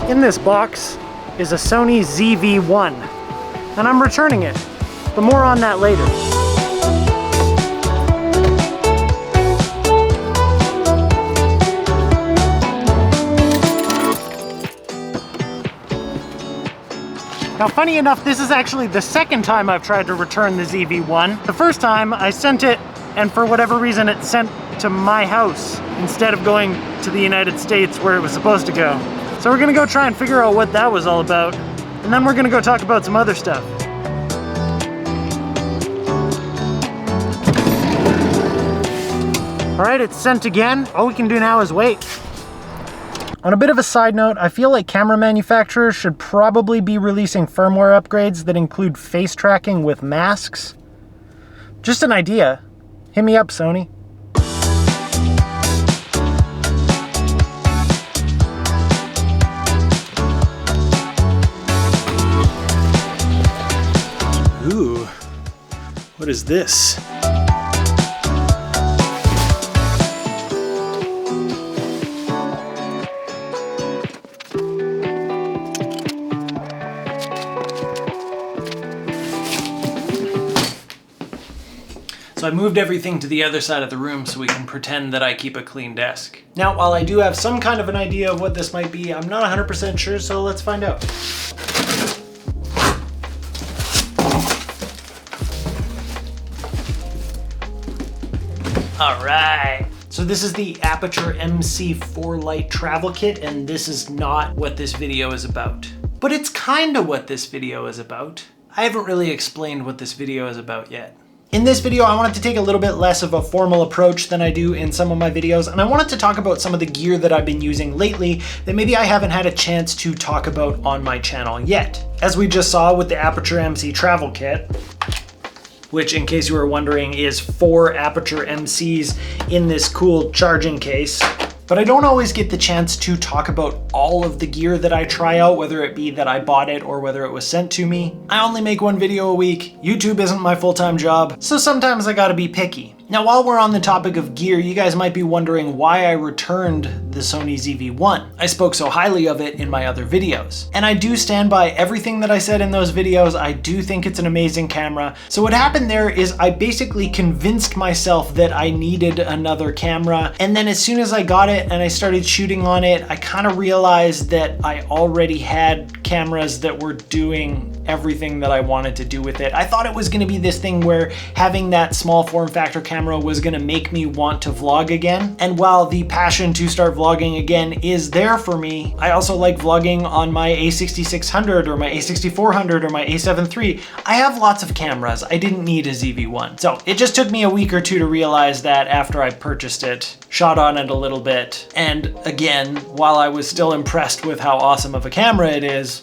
In this box is a Sony ZV-1, and I'm returning it, but more on that later. Now, funny enough, this is actually the second time I've tried to return the ZV-1. The first time I sent it, and for whatever reason it sent to my house instead of going to the United States where it was supposed to go. So we're gonna go try and figure out what that was all about, and then we're gonna go talk about some other stuff. All right, it's sent again. All we can do now is wait. On a bit of a side note, I feel like camera manufacturers should probably be releasing firmware upgrades that include face tracking with masks. Just an idea. Hit me up, Sony. Ooh, what is this? So I moved everything to the other side of the room so we can pretend that I keep a clean desk. Now, while I do have some kind of an idea of what this might be, I'm not 100% sure, so let's find out. All right. So this is the Aperture MC4 Lite travel kit, and this is not what this video is about. But it's kinda what this video is about. I haven't really explained what this video is about yet. In this video, I wanted to take a little bit less of a formal approach than I do in some of my videos, and I wanted to talk about some of the gear that I've been using lately that maybe I haven't had a chance to talk about on my channel yet. As we just saw with the Aperture MC travel kit, which, in case you were wondering, is 4 Aperture MCs in this cool charging case. But I don't always get the chance to talk about all of the gear that I try out, whether it be that I bought it or whether it was sent to me. I only make one video a week. YouTube isn't my full-time job, so sometimes I gotta be picky. Now, while we're on the topic of gear, you guys might be wondering why I returned the Sony ZV-1. I spoke so highly of it in my other videos. And I do stand by everything that I said in those videos. I do think it's an amazing camera. So what happened there is I basically convinced myself that I needed another camera. And then as soon as I got it and I started shooting on it, I kind of realized that I already had cameras that were doing everything that I wanted to do with it. I thought it was gonna be this thing where having that small form factor camera was gonna make me want to vlog again. And while the passion to start vlogging again is there for me, I also like vlogging on my a6600 or my a6400 or my a7 III. I have lots of cameras. I didn't need a ZV-1. So it just took me a week or two to realize that after I purchased it, shot on it a little bit. And again, while I was still impressed with how awesome of a camera it is,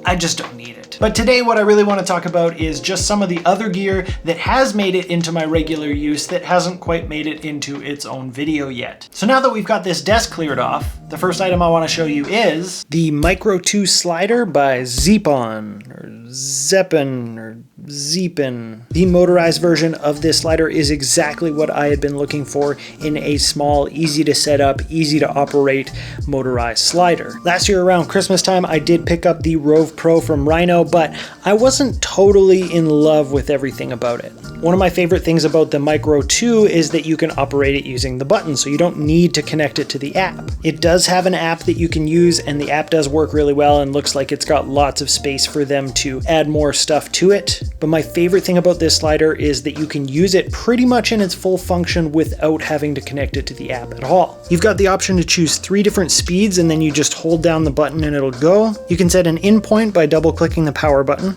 I just don't need it. But today what I really want to talk about is just some of the other gear that has made it into my regular use that hasn't quite made it into its own video yet. So now that we've got this desk cleared off, the first item I want to show you is the Micro 2 slider by Zi7 or Zeppin or Zeepin. The motorized version of this slider is exactly what I had been looking for in a small, easy to set up, easy to operate motorized slider. Last year around Christmas time, I did pick up the Rove Pro from Rhino, but I wasn't totally in love with everything about it. One of my favorite things about the Micro 2 is that you can operate it using the button, so you don't need to connect it to the app. It does have an app that you can use, and the app does work really well and looks like it's got lots of space for them to add more stuff to it. But my favorite thing about this slider is that you can use it pretty much in its full function without having to connect it to the app at all. You've got the option to choose 3 different speeds, and then you just hold down the button and it'll go. You can set an in point by double clicking the power button,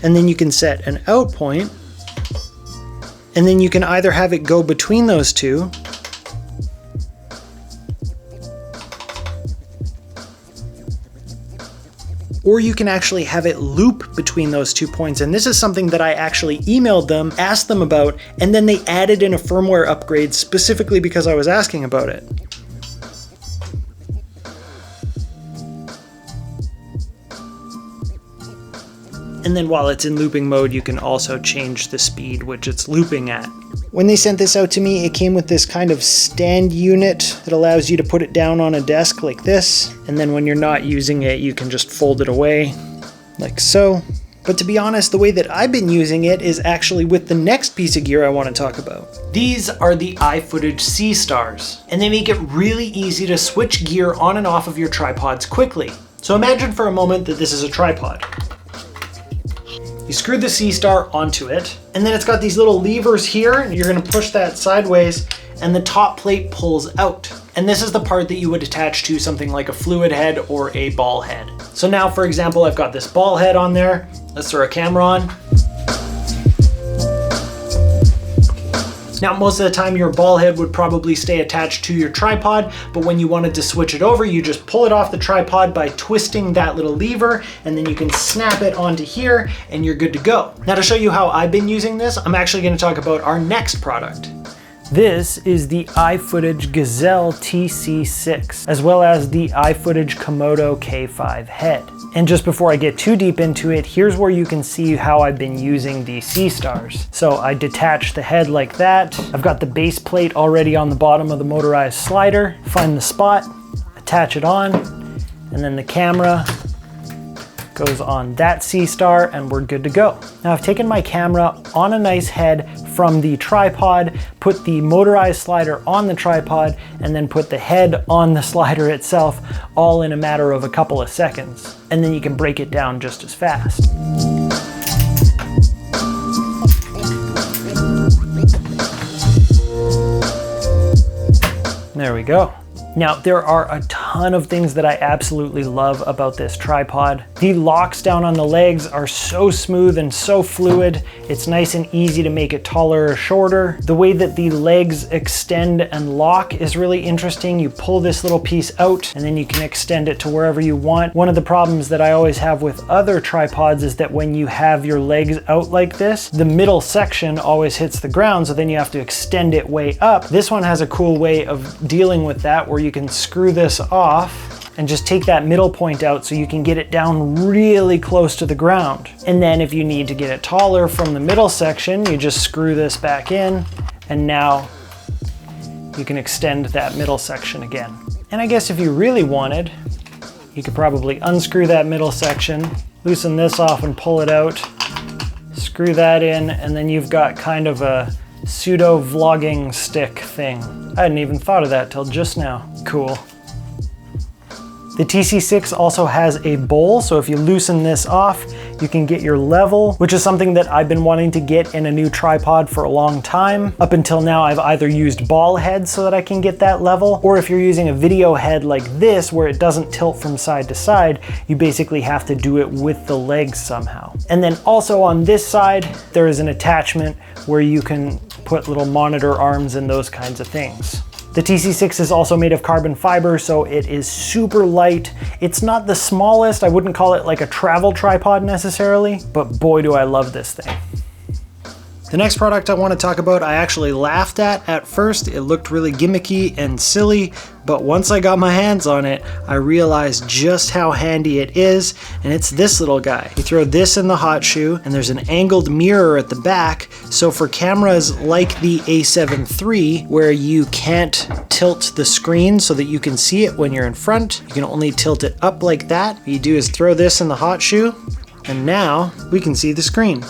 and then you can set an out point, and then you can either have it go between those two, or you can actually have it loop between those 2 points. And this is something that I actually emailed them, asked them about, and then they added in a firmware upgrade specifically because I was asking about it. And then while it's in looping mode, you can also change the speed which it's looping at. When they sent this out to me, it came with this kind of stand unit that allows you to put it down on a desk like this. And then when you're not using it, you can just fold it away like so. But to be honest, the way that I've been using it is actually with the next piece of gear I want to talk about. These are the iFootage Seastars, and they make it really easy to switch gear on and off of your tripods quickly. So imagine for a moment that this is a tripod. You screw the Seastar onto it, and then it's got these little levers here, and you're gonna push that sideways, and the top plate pulls out. And this is the part that you would attach to something like a fluid head or a ball head. So now, for example, I've got this ball head on there. Let's throw a camera on. Now, most of the time your ball head would probably stay attached to your tripod, but when you wanted to switch it over, you just pull it off the tripod by twisting that little lever, and then you can snap it onto here and you're good to go. Now, to show you how I've been using this, I'm actually going to talk about our next product. This is the iFootage Gazelle TC6, as well as the iFootage Komodo K5 head. And just before I get too deep into it, here's where you can see how I've been using the Seastars. So I detach the head like that. I've got the base plate already on the bottom of the motorized slider. Find the spot, attach it on, and then the camera goes on that Seastar and we're good to go. Now I've taken my camera on a nice head from the tripod, put the motorized slider on the tripod, and then put the head on the slider itself, all in a matter of a couple of seconds. And then you can break it down just as fast. There we go. Now, there are a ton of things that I absolutely love about this tripod. The locks down on the legs are so smooth and so fluid. It's nice and easy to make it taller or shorter. The way that the legs extend and lock is really interesting. You pull this little piece out and then you can extend it to wherever you want. One of the problems that I always have with other tripods is that when you have your legs out like this, the middle section always hits the ground, so then you have to extend it way up. This one has a cool way of dealing with that, where you can screw this off and just take that middle point out so you can get it down really close to the ground. And then if you need to get it taller from the middle section, you just screw this back in, and now you can extend that middle section again. And I guess if you really wanted, you could probably unscrew that middle section, loosen this off and pull it out, screw that in, and then you've got kind of a pseudo vlogging stick thing. I hadn't even thought of that till just now. Cool. The TC6 also has a bowl, so if you loosen this off, you can get your level, which is something that I've been wanting to get in a new tripod for a long time. Up until now, I've either used ball heads so that I can get that level, or if you're using a video head like this, where it doesn't tilt from side to side, you basically have to do it with the legs somehow. And then also on this side, there is an attachment where you can put little monitor arms and those kinds of things. The TC6 is also made of carbon fiber, so it is super light. It's not the smallest. I wouldn't call it like a travel tripod necessarily, but boy, do I love this thing. The next product I want to talk about, I actually laughed at first. It looked really gimmicky and silly, but once I got my hands on it, I realized just how handy it is, and it's this little guy. You throw this in the hot shoe, and there's an angled mirror at the back, so for cameras like the A7 III, where you can't tilt the screen so that you can see it when you're in front, you can only tilt it up like that. What you do is throw this in the hot shoe, and now we can see the screen.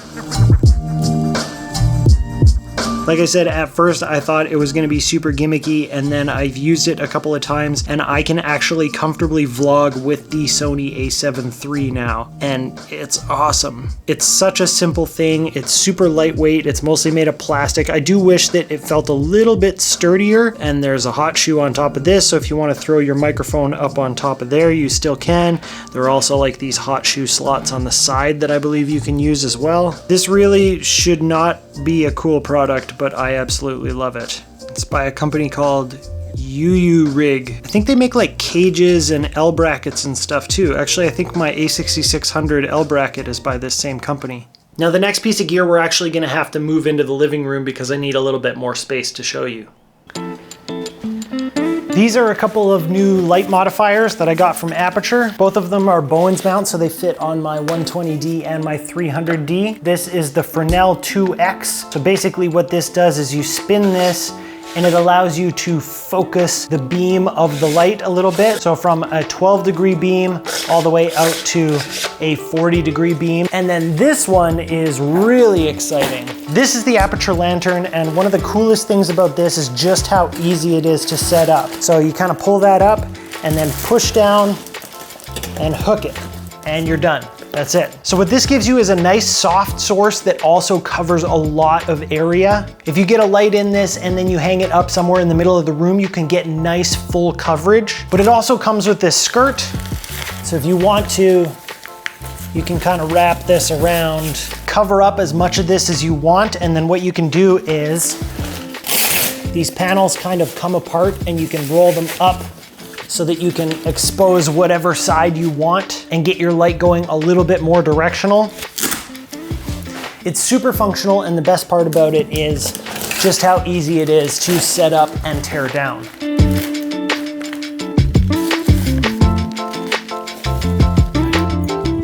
Like I said, at first I thought it was going to be super gimmicky, and then I've used it a couple of times and I can actually comfortably vlog with the Sony A7 III now, and it's awesome. It's such a simple thing. It's super lightweight. It's mostly made of plastic. I do wish that it felt a little bit sturdier, and there's a hot shoe on top of this, so if you want to throw your microphone up on top of there, you still can. There are also like these hot shoe slots on the side that I believe you can use as well. This really should not be a cool product, but I absolutely love it. It's by a company called Rig. I think they make like cages and L brackets and stuff too. Actually, I think my A6600 L bracket is by this same company. Now the next piece of gear we're actually going to have to move into the living room because I need a little bit more space to show you. These are a couple of new light modifiers that I got from Aperture. Both of them are Bowens mount, so they fit on my 120D and my 300D. This is the Fresnel 2X. So basically what this does is you spin this and it allows you to focus the beam of the light a little bit. So from a 12-degree beam all the way out to a 40-degree beam. And then this one is really exciting. This is the Aperture lantern, and one of the coolest things about this is just how easy it is to set up. So you kind of pull that up and then push down and hook it, and you're done. That's it. So what this gives you is a nice soft source that also covers a lot of area. If you get a light in this and then you hang it up somewhere in the middle of the room, you can get nice full coverage. But it also comes with this skirt. So if you want to, you can kind of wrap this around, cover up as much of this as you want. And then what you can do is these panels kind of come apart and you can roll them up so that you can expose whatever side you want and get your light going a little bit more directional. It's super functional, and the best part about it is just how easy it is to set up and tear down.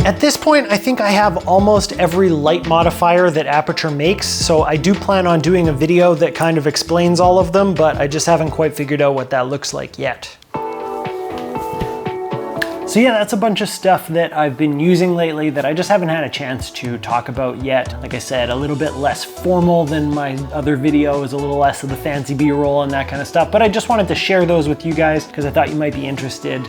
At this point, I think I have almost every light modifier that Aperture makes, so I do plan on doing a video that kind of explains all of them, but I just haven't quite figured out what that looks like yet. So yeah, that's a bunch of stuff that I've been using lately that I just haven't had a chance to talk about yet. Like I said, a little bit less formal than my other videos, a little less of the fancy B-roll and that kind of stuff. But I just wanted to share those with you guys because I thought you might be interested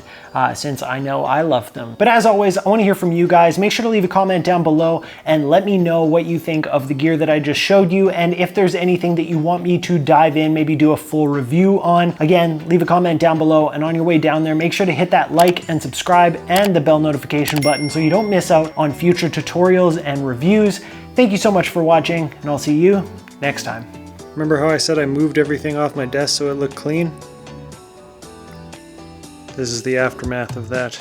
since I know I love them. But as always, I want to hear from you guys. Make sure to leave a comment down below and let me know what you think of the gear that I just showed you. And if there's anything that you want me to dive in, maybe do a full review on, again, leave a comment down below. And on your way down there, make sure to hit that like and subscribe and the bell notification button so you don't miss out on future tutorials and reviews. Thank you so much for watching, and I'll see you next time. Remember how I said I moved everything off my desk so it looked clean? This is the aftermath of that.